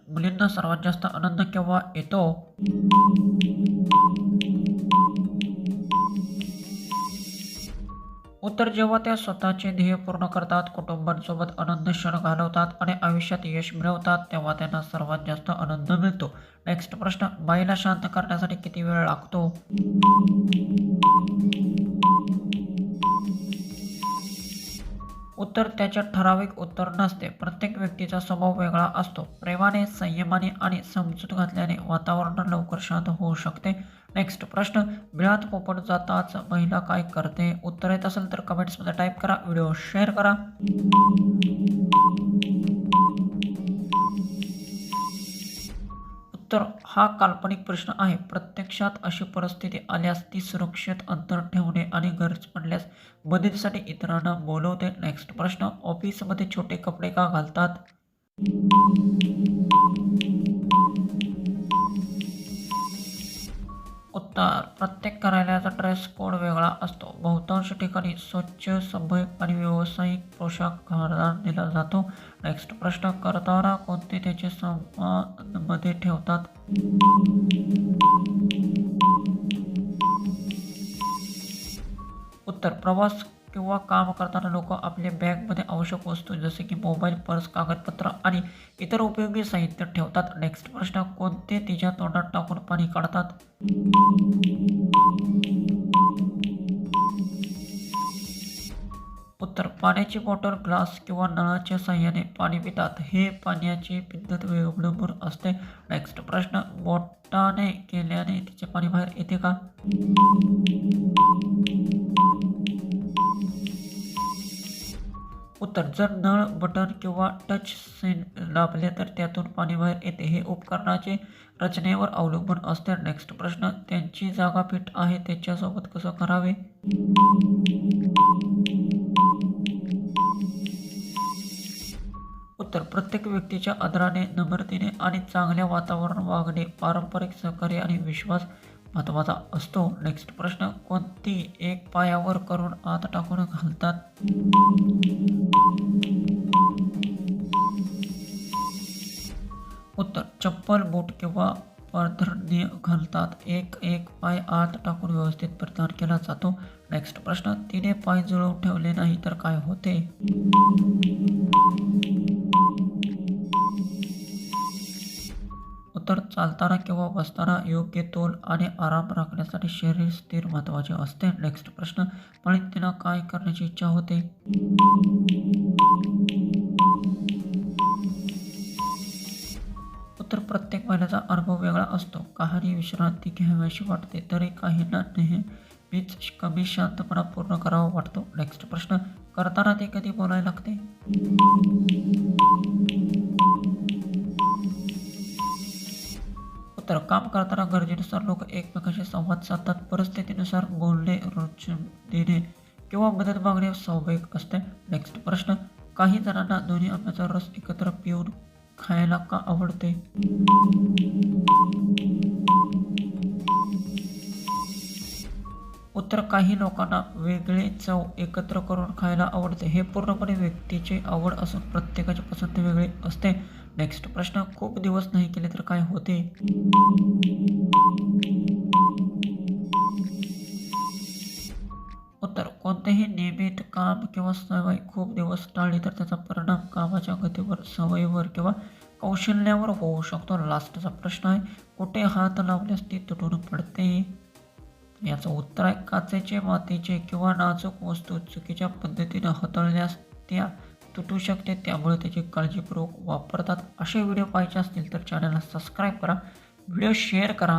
मुलींना सर्वात जास्त आनंद केव्हा येतो? उत्तर जेव्हा त्या स्वतःचे ध्येय पूर्ण करतात, कुटुंबासोबत आनंदी क्षण घालवतात आणि आयुष्यात यश मिळवतात, तेव्हा त्यांना सर्वात जास्त आनंद मिळतो. नेक्स्ट प्रश्न, बाईला शांत करण्यासाठी किती वेळ लागतो? उत्तर त्याच्यात ठराविक उत्तर नसते. प्रत्येक व्यक्तीचा स्वभाव वेगळा असतो. प्रेमाने, संयमाने आणि समजूत घातल्याने वातावरण लवकर शांत होऊ शकते. नेक्स्ट प्रश्न, बिळात पोपट जाताच महिला काय करते? उत्तर येत असेल तर कमेंट्समध्ये टाईप करा. व्हिडिओ शेअर करा. उत्तर हा काल्पनिक प्रश्न आहे. प्रत्यक्षात अशी परिस्थिती आल्यास ती सुरक्षित अंतर ठेवणे आणि गरज पडल्यास मदतीसाठी इतरांना बोलवते. नेक्स्ट प्रश्न, ऑफिसमध्ये छोटे कपडे का घालतात? उत्तर प्रत्येक कार्यालयाचा ड्रेस कोड वेगळा असतो. बहुतांश ठिकाणी स्वच्छ, सभ्य आणि व्यावसायिक पोशाख आधार दिला जातो. नेक्स्ट प्रश्न, करताना कोणते त्याचे मध्ये ठेवतात? उत्तर प्रवास किंवा काम करताना लोक आपल्या बॅगमध्ये आवश्यक वस्तू जसे की मोबाईल, पर्स, कागदपत्र आणि इतर उपयोगी साहित्य ठेवतात. नेक्स्ट प्रश्न, कोणते तिच्या तोंडात टाकून पाणी काढतात? उत्तर पाण्याची बॉटल, ग्लास किंवा नळाच्या साहाय्याने पाणी पितात. हे पाण्याची पद्धत अवलंबून असते. नेक्स्ट प्रश्न, बोटाने केल्याने तिचे पाणी बाहेर येते का? उत्तर जर नळ, बटन किंवा टच स्क्रीन दाबले तर त्यातून पाणी बाहेर येते. हे उपकरणाचे रचनेवर अवलंबून असते. नेक्स्ट प्रश्न, त्यांची जागा फिट आहे त्याच्यासोबत कसं करावे? उत्तर प्रत्येक व्यक्तीच्या आदराने, नम्रतेने आणि चांगल्या वातावरण वागणे, पारंपरिक सहकार्य आणि विश्वास महत्त्वाचा असतो. नेक्स्ट प्रश्न, कोणती एक पायावर करून आत टाकून घालतात? उत्तर चप्पल, बूट किंवा पादत्राणे घालतात. एक एक पाय आत टाकून व्यवस्थित परिधान केला जातो. नेक्स्ट प्रश्न, तिने पाय जुळवून ठेवले नाही तर काय होते? उत्तर चालताना किंवा बसताना योग्य तोल आणि आराम राखण्यासाठी शरीर स्थिर महत्त्वाचे असते. नेक्स्ट प्रश्न, पण तिला काय करण्याची इच्छा होते? उत्तर प्रत्येक महिन्याचा अनुभव वेगळा असतो. काहींना विश्रांती घ्यावीशी वाटते तरी काहींना नेहमीच कमी शांतपणा पूर्ण करावा वाटतो. नेक्स्ट प्रश्न, करताना ते कधी बोलायला लागते? उत्तर काम करताना गरजेनुसार लोक एकमेकांशी संवाद साधतात. परिस्थितीनुसार बोलणे, रुचून देणे किंवा मदत मागणे स्वाभाविक असते. नेक्स्ट प्रश्न, काही जणांना दोन्ही आंब्याचा रस एकत्र पिऊन खायला का आवडते? उत्तर काही लोकांना वेगळे चव एकत्र करून खायला आवडते. हे पूर्णपणे व्यक्तीची आवड असून प्रत्येकाची पसंत वेगळी असते. नेक्स्ट प्रश्न, खूप दिवस नाही केले तर काय होते? उत्तर कोणतेही नियमित काम किंवा सवय खूप दिवस टाळली तर त्याचा परिणाम कामाच्या गतीवर, सवयीवर किंवा कौशल्यावर होऊ शकतो. लास्टचा प्रश्न आहे, कुठे हात लावल्यास ती तुटून पडते? याचं उत्तर आहे, काचेचे, मातीचे किंवा नाजूक वस्तू चुकीच्या पद्धतीने हाताळल्यास त्या तुटू शकते. त्यामुळे त्याची काळजीपूर्वक वापरतात. असे व्हिडिओ पाहायचे असतील तर चॅनलला सबस्क्राईब करा, व्हिडिओ शेअर करा.